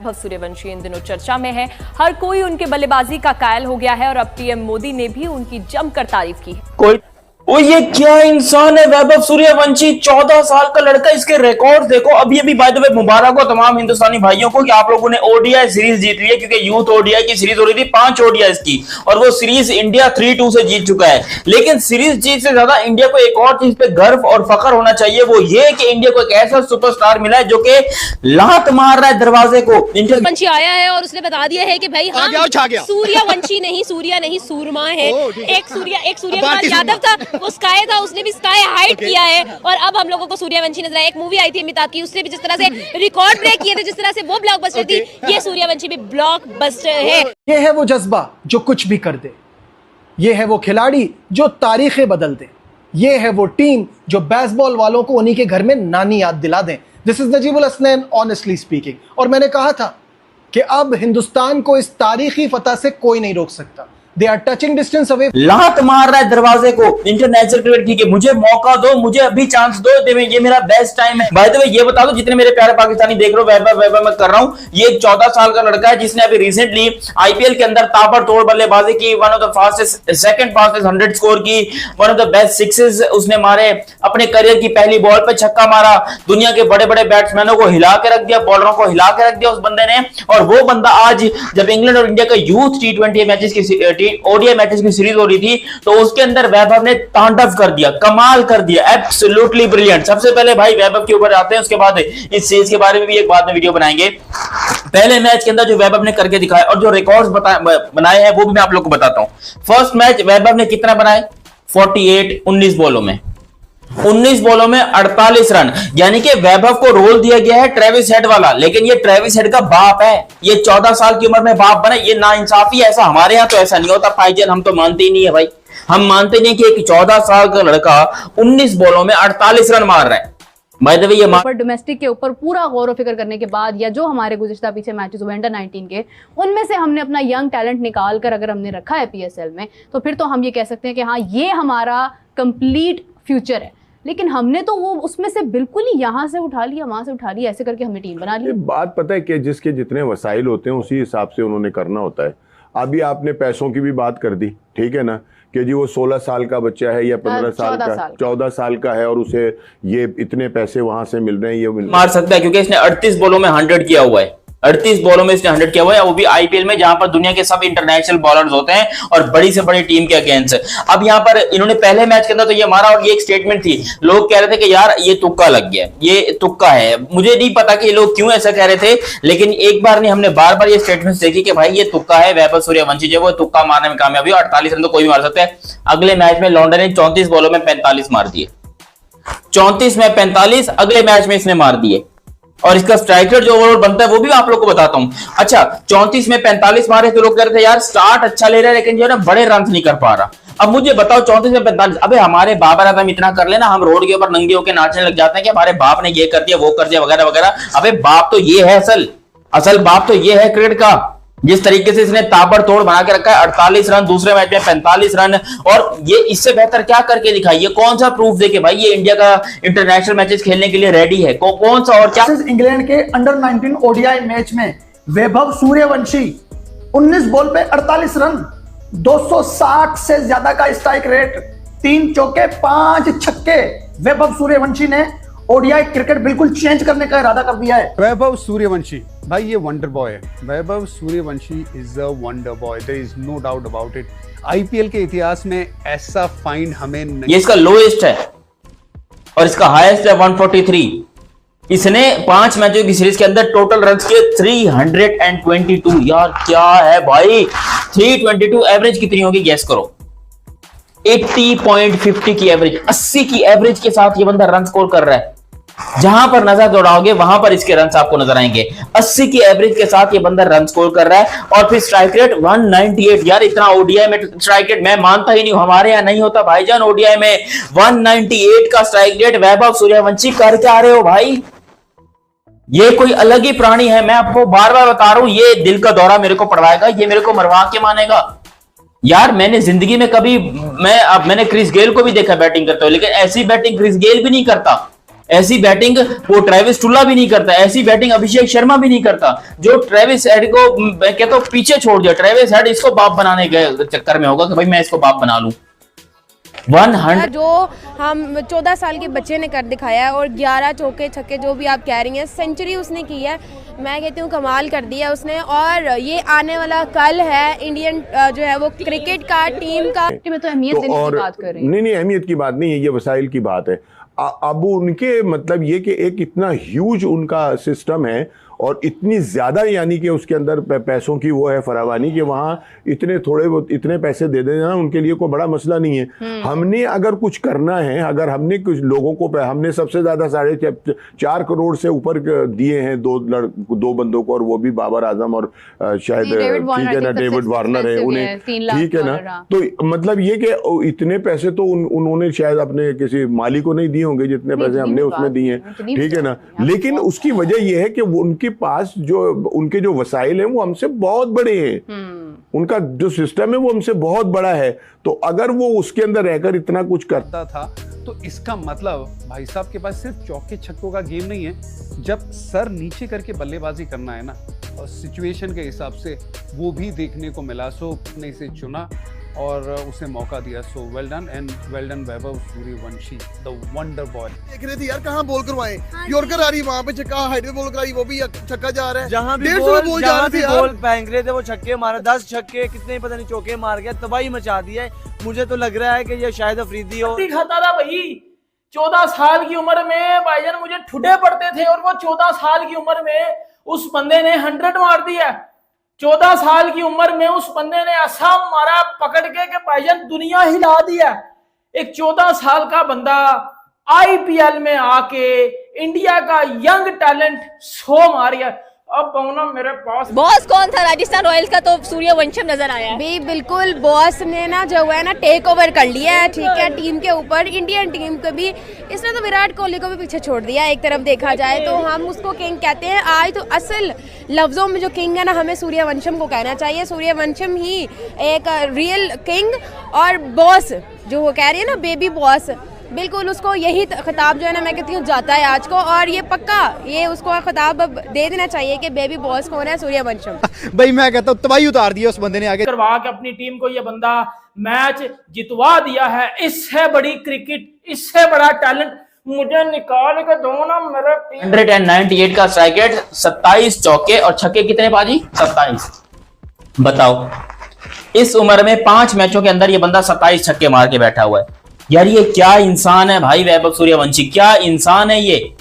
वैभव सूर्यवंशी इन दिनों चर्चा में है। हर कोई उनके बल्लेबाजी का कायल हो गया है और अब पीएम मोदी ने भी उनकी जमकर तारीफ की है। ओ ये क्या इंसान है वैभव सूर्यवंशी, 14 साल का लड़का। इसके रिकॉर्ड देखो। अभी अभी बाय द वे मुबारक हो तमाम हिंदुस्तानी भाइयों को कि आप लोगों ने ओडीआई सीरीज जीत ली है, क्योंकि यूथ ओडीआई की सीरीज हो रही थी 5 ओडीआई की, और वो सीरीज इंडिया 3-2 से जीत चुका है। लेकिन सीरीज जीत से ज्यादा इंडिया को एक और चीज पे गर्व और फख्र होना चाहिए, वो ये कि इंडिया को एक ऐसा सुपरस्टार मिला है जो कि लात मार रहा है दरवाजे को। वंशी आया है और उसने बता दिया है कि भाई हम सूर्यवंशी नहीं, सूर्या नहीं, सूरमा है। एक सूर्यकांत यादव था, वो स्काई था, उसने भी स्काई हाइट किया है, और अब हम लोगों को सूर्यवंशी नजर आया। एक मूवी आई थी अमिताभ की, उसने भी जिस तरह से रिकॉर्ड ब्रेक किए थे, जिस तरह से वो ब्लॉकबस्टर थी, ये सूर्यवंशी भी ब्लॉकबस्टर है। ये है वो जज्बा जो कुछ भी कर दे, ये है वो खिलाड़ी जो तारीखें बदल दे, ये है वो टीम जो बेसबॉल वालों को उन्हीं के घर में नानी याद दिला दें। This is Najibul Hasnain, honestly speaking. और मैंने कहा था कि अब हिंदुस्तान को इस तारीखी फतह से कोई नहीं रोक सकता। They are touching distance away. लात मार रहा है दरवाजे को इंटरनेशनल क्रिकेट की, मुझे मौका दो, मुझे अभी चांस दो, ये मेरा बेस्ट टाइम है। बाय द वे ये बता दो जितने मेरे प्यारे पाकिस्तानी देख रहे हो, वैभव मैं कर रहा हूं, ये 14 साल का लड़का है जिसने अभी रिसेंटली आईपीएल के अंदर ताबड़तोड़ बल्लेबाजी की, one of the fastest, second fastest 100 score की, one of the best sixes उसने मारे, अपने करियर की पहली बॉल पे छक्का मारा, दुनिया के बड़े बड़े बैट्समैनों को हिला के रख दिया, बॉलरों को हिला के रख दिया उस बंदे ने। और वो बंदा आज जब इंग्लैंड और इंडिया का यूथ T20 मैचेस की ओडीआई मैचेस की सीरीज हो रही थी, तो उसके अंदर वैभव ने तांडव कर दिया, कमाल कर दिया, एब्सोल्युटली ब्रिलियंट। सबसे पहले भाई वैभव के ऊपर आते हैं, उसके बाद इस सीरीज के बारे में भी एक बाद में वीडियो बनाएंगे। पहले मैच के अंदर जो वैभव ने करके दिखाया और जो रिकॉर्ड्स बनाए हैं वो भी मैं आप लोग को बताता हूं। फर्स्ट मैच वैभव ने कितना बनाए, 48 19 बॉलों में, 19 बॉलों में 48 रन, यानी कि वैभव को रोल दिया गया है ट्रेविस हेड वाला। लेकिन ये ट्रेविस हेड का बाप है, ये 14 साल की उम्र में बाप बना, ये नाइंसाफी है। ऐसा हमारे यहाँ तो ऐसा नहीं होता भाईजान, हम तो मानते ही नहीं है भाई, हम मानते नहीं कि एक 14 साल का लड़का 19 बॉलों में 48 रन मार रहा है। बाय द वे ये डोमेस्टिक के ऊपर पूरा गौर फिक्र करने के बाद, या जो हमारे गुज़िश्ता पीछे मैचेस हुए अंडर 19 के, उनमें से हमने अपना यंग टैलेंट निकाल कर अगर हमने रखा है पीएसएल में, तो फिर तो हम ये कह सकते हैं कि हाँ ये हमारा कंप्लीट फ्यूचर है। लेकिन हमने तो वो उसमें से बिल्कुल ही यहाँ से उठा लिया, वहां से उठा लिया, ऐसे करके हमने टीम बना ली। बात पता है कि जिसके जितने वसाइल होते हैं उसी हिसाब से उन्होंने करना होता है। अभी आपने पैसों की भी बात कर दी, ठीक है ना, कि जी वो 16 साल का बच्चा है या 15 साल का, 14 साल का है और उसे ये इतने पैसे वहां से मिल रहे हैं, ये मार सकता है क्योंकि इसने 38 बॉलों में 100 किया हुआ है, 38 बॉलों में इसने 100 किया हुआ है, वो भी आईपीएल में जहां पर दुनिया के सब इंटरनेशनल बॉलर्स होते हैं और बड़ी से बड़ी टीम के अगेंस्ट। अब यहां पर इन्होंने पहले मैच के अंदर तो ये मारा और ये एक स्टेटमेंट थी, लोग कह रहे थे कि यार ये तुक्का लग गया, ये तुक्का है। मुझे नहीं पता कि ये लोग क्यों ऐसा कह रहे थे, लेकिन एक बार नहीं हमने बार बार ये स्टेटमेंट देखी कि भाई ये तुक्का है। वैभव सूर्यवंशी जो वो तुक्का मारने में कामयाब हुआ, 48 रन तो कोई भी मार सकता है। अगले मैच में लॉन्डन ने 34 बॉलों में 45 मार दिए, 34 में 45 अगले मैच में इसने मार दिए। और इसका स्ट्राइक रेट जो ओवरऑल बनता है वो भी मैं आप लोग को बताता हूं। अच्छा 34 में 45 मारे तो लोग कह रहे थे यार स्टार्ट अच्छा ले रहा है लेकिन जो है ना बड़े रन नहीं कर पा रहा। अब मुझे बताओ 34 में 45, अबे हमारे बाबर आजम इतना कर लेना, हम रोड के ऊपर नंगे होकर नाचने लग जाते हैं कि हमारे बाप ने ये कर दिया वो कर दिया वगैरह वगैरह। अबे बाप तो ये है, असल बाप तो ये है क्रिकेट का। जिस तरीके से इसने ताबड़तोड़ बना के रखा है, 48 रन, दूसरे मैच में 45 रन, और ये इससे बेहतर क्या करके दिखाई, ये कौन सा प्रूफ दे के भाई ये इंडिया का इंटरनेशनल मैचेस खेलने के लिए रेडी है, कौन सा और क्या। इंग्लैंड के अंडर 19 ओडीआई मैच में वैभव सूर्यवंशी 19 बॉल पे 48 रन, 260 से ज्यादा का स्ट्राइक रेट, 3 चौके 5 छक्के। वैभव सूर्यवंशी ने ओडीआई क्रिकेट बिल्कुल चेंज करने का इरादा कर दिया है। वैभव सूर्यवंशी भाई ये वंडर बॉय है, Vaibhav Suryavanshi is a wonder boy, there is no doubt about it. IPL के इतिहास में ऐसा फाइंड हमें नहीं, ये इसका लोएस्ट है और इसका हाईएस्ट है 143। इसने 5 मैचों की सीरीज के अंदर टोटल रन्स के 322। यार क्या है भाई, 322 एवरेज कितनी होगी गैस करो। 80.50 की एवरेज, 80 की एवरेज के साथ ये बंदा रन स्कोर कर रहा है। जहां पर नजर दौड़ाओगे वहां पर इसके रन आपको नजर आएंगे। 80 की एवरेज के साथ ये बंदा रन स्कोर कर रहा है और फिर स्ट्राइक रेट 198। यार इतना ओडीआई में स्ट्राइक रेट मैं मानता ही नहीं, हमारे यहां नहीं होता भाईजान। ओडीआई में 198 का स्ट्राइक रेट वैभव सूर्यवंशी कर क्या रहे हो भाई, ये कोई अलग ही प्राणी है। मैं आपको बार बार बता रहा हूं, ये दिल का दौरा मेरे को पड़वाएगा, ये मेरे को मरवा के मानेगा। यार मैंने जिंदगी में कभी मैंने क्रिस गेल को भी देखा बैटिंग करते हुए, लेकिन ऐसी बैटिंग क्रिस गेल भी नहीं करता। ऐसी बैटिंग वो ट्रेविस टुल्ला भी नहीं करता, ऐसी बैटिंग अभिषेक शर्मा भी नहीं करता, जो ट्रेविस हेड को मैं कहता हूं पीछे छोड़ दिया। ट्रेविस हेड इसको बाप बनाने के चक्कर में होगा कि भाई मैं इसको बाप बना लूं। 100 जो हम 14 साल के बच्चे ने कर दिखाया है, और 11 चौके छक्के जो भी आप कह रही हैं, सेंचुरी उसने की है, मैं कहती हूँ कमाल कर दिया उसने। और ये आने वाला कल है इंडियन जो है वो क्रिकेट का टीम का में तो अहमियत देने की बात कर रही हूँ। नहीं अहमियत की बात नहीं है, ये वसाइल की बात है। अब उनके मतलब ये कि एक इतना ह्यूज उनका सिस्टम है और इतनी ज्यादा यानी कि उसके अंदर पैसों की वो है फरावानी कि वहाँ इतने थोड़े इतने पैसे दे देना उनके लिए कोई बड़ा मसला नहीं है। हमने अगर कुछ करना है, अगर हमने कुछ लोगों को हमने सबसे ज्यादा 4.5 करोड़ से ऊपर दिए हैं दो बंदों को, और वो भी बाबर आजम और शायद ठीक है ना डेविड वार्नर है उन्हें, ठीक है ना। तो मतलब ये कि इतने पैसे तो उन्होंने शायद अपने किसी माली को नहीं दिए होंगे जितने पैसे हमने उसमें दिए हैं, ठीक है ना। लेकिन उसकी वजह यह है कि उनके पास जो उनके जो वसाइल हैं वो हमसे बहुत बड़े हैं, उनका जो सिस्टम है वो हमसे बहुत बड़ा है। तो अगर वो उसके अंदर रहकर इतना कुछ करता था तो इसका मतलब भाई साहब के पास सिर्फ चौके छक्कों का गेम नहीं है। जब सर नीचे करके बल्लेबाजी करना है ना, और सिचुएशन के हिसाब से वो भी देखने को मिला, सो ने इसे चुना और उसे मौका दिया। So well done and well done Vaibhav Suryavanshi the wonder boy. देख रहे थे यार कहाँ बॉल करवाएं, यॉर्कर आ रही वहाँ पे छक्का, हाइट पे बॉल कराई वो भी छक्का जा रहा है, जहाँ भी बॉल फेंक रहे थे वो छक्के मारे, 10 छक्के कितने पता नहीं चौके मार गया, तबाही मचा दी है। मुझे तो लग रहा है कि ये शायद अफरीदी हो। खाता था भाई 14 साल की उम्र में भाईजान मुझे ठुडे पड़ते थे, और वो 14 साल की उम्र में उस बंदे ने 100 मार दिया। 14 साल की उम्र में उस बंदे ने ऐसा मारा पकड़ के कि भाईजान दुनिया हिला दिया। एक 14 साल का बंदा आईपीएल में आके इंडिया का यंग टैलेंट 100 मार गया। अब ना मेरे पास बॉस कौन था राजस्थान रॉयल्स का, तो सूर्यवंशम नजर आया है। बिल्कुल बॉस ने ना जो है ना टेक ओवर कर लिया है, ठीक है, टीम के ऊपर, इंडियन टीम को भी। इसने तो विराट कोहली को भी पीछे छोड़ दिया। एक तरफ देखा जाए तो हम उसको किंग कहते हैं, आज तो असल लफ्जों में जो किंग है ना हमें सूर्यवंशम को कहना चाहिए। सूर्यवंशम ही एक रियल किंग और बॉस जो वो कह रही है ना बेबी बॉस, बिल्कुल उसको यही खिताब जो है ना मैं कहती हूँ जाता है आज को, और ये पक्का ये उसको खिताब दे देना चाहिए कि बेबी बॉस कौन है, सूर्यवंशम। भाई मैं कहता हूँ तबाही उतार दिया उस बंदे ने आगे करवा के अपनी टीम को ये बंदा मैच जितवा दिया है। इससे बड़ी क्रिकेट, इससे बड़ा टैलेंट मुझे निकाल के दो ना मेरे। 198 का स्ट्राइक रेट, 27 चौके और छक्के कितने पाजी? 27। बताओ इस उम्र में 5 मैचों के अंदर ये बंदा 27 छक्के मार के बैठा हुआ है। यार ये क्या इंसान है भाई, वैभव सूर्यवंशी क्या इंसान है ये।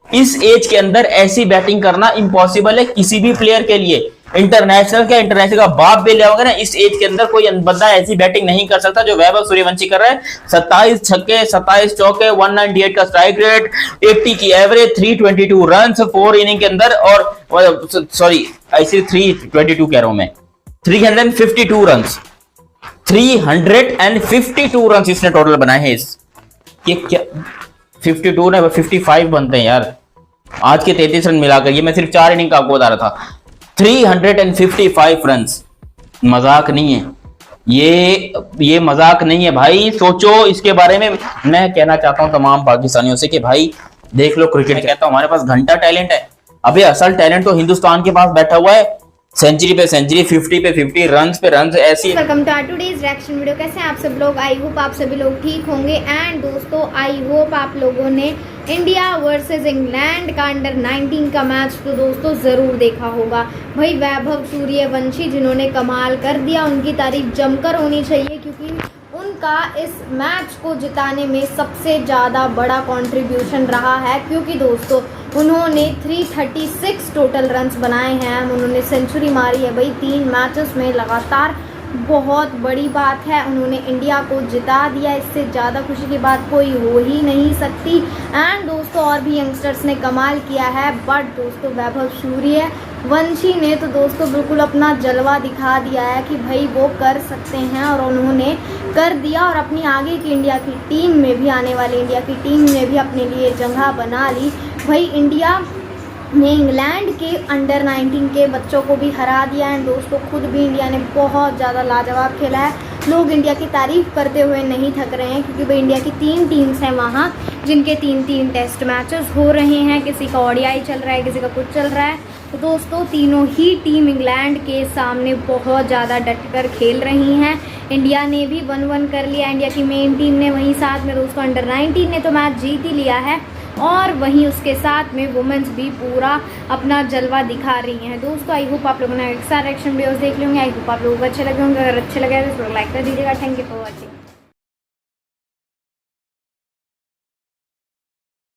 इस एज के अंदर ऐसी बैटिंग करना इम्पॉसिबल है किसी भी प्लेयर के लिए। इंटरनेशनल का बाप भी ले आओगे ना, इस एज के अंदर कोई बंदा ऐसी बैटिंग नहीं कर सकता जो वैभव सूर्यवंशी कर रहा है। 27 छक्के, 27 चौके, 198 का स्ट्राइक रेट, 80 की एवरेज, 322 रन 4 इनिंग के अंदर, और सॉरी ऐसे 322 कह रहा हूं मैं, 352 रन, 352 रन इसने टोटल बनाए हैं। ये क्या 52 ने 55 बनते हैं यार आज के 33 रन मिलाकर। ये मैं सिर्फ 4 इनिंग का आपको बता रहा था। 355 रन मजाक नहीं है ये मजाक नहीं है भाई। सोचो इसके बारे में। मैं कहना चाहता हूं तमाम पाकिस्तानियों से कि भाई देख लो क्रिकेट। कहता हूं हमारे पास घंटा टैलेंट है। अबे असल टैलेंट तो हिंदुस्तान के पास बैठा हुआ है। सेंचुरी पे सेंचुरी, 50 पे 50, रन पे रन, ऐसी। Welcome to today's reaction video. कैसे हैं आप सब लोग? आई होप आप सभी लोग ठीक होंगे। एंड दोस्तों आई होप आप लोगों ने इंडिया वर्सेस इंग्लैंड का अंडर 19 का मैच तो दोस्तों ज़रूर देखा होगा। भाई वैभव सूर्यवंशी जिन्होंने कमाल कर दिया, उनकी तारीफ जमकर होनी चाहिए क्योंकि उनका इस मैच को जिताने में सबसे ज़्यादा बड़ा कंट्रीब्यूशन रहा है। क्योंकि दोस्तों उन्होंने 336 टोटल रन्स बनाए हैं, उन्होंने सेंचुरी मारी है भाई 3 मैचेस में लगातार। बहुत बड़ी बात है, उन्होंने इंडिया को जिता दिया। इससे ज़्यादा खुशी की बात कोई हो ही नहीं सकती। एंड दोस्तों और भी यंगस्टर्स ने कमाल किया है, बट दोस्तों वैभव सूर्यवंशी ने तो दोस्तों बिल्कुल अपना जलवा दिखा दिया है कि भाई वो कर सकते हैं, और उन्होंने कर दिया और अपनी आगे की इंडिया की टीम में भी, आने वाली इंडिया की टीम में भी अपने लिए जगह बना ली। भाई इंडिया ने इंग्लैंड के अंडर 19 के बच्चों को भी हरा दिया है। दोस्तों खुद भी इंडिया ने बहुत ज़्यादा लाजवाब खेला है। लोग इंडिया की तारीफ करते हुए नहीं थक रहे हैं, क्योंकि भाई इंडिया की 3 टीम्स हैं वहाँ जिनके 3-3 टेस्ट मैचेस हो रहे हैं, किसी का ओडीआई चल रहा है, किसी का कुछ चल रहा है। तो दोस्तों तीनों ही टीम इंग्लैंड के सामने बहुत ज़्यादा डटकर खेल रही हैं। इंडिया ने भी 1-1 कर लिया, इंडिया की मेन टीम ने, वहीं साथ में दोस्तों अंडर 19 ने तो मैच जीत ही लिया है, और वहीं उसके साथ में वुमेंस भी पूरा अपना जलवा दिखा रही हैं। दोस्तों आई होप आप लोगों ने एक सारे एक्शन वीडियोस देख लेंगे, आई होप आप लोगों को अच्छे लगे होंगे। अगर अच्छे लगे तो लाइक कर दीजिएगा। Thank you for watching.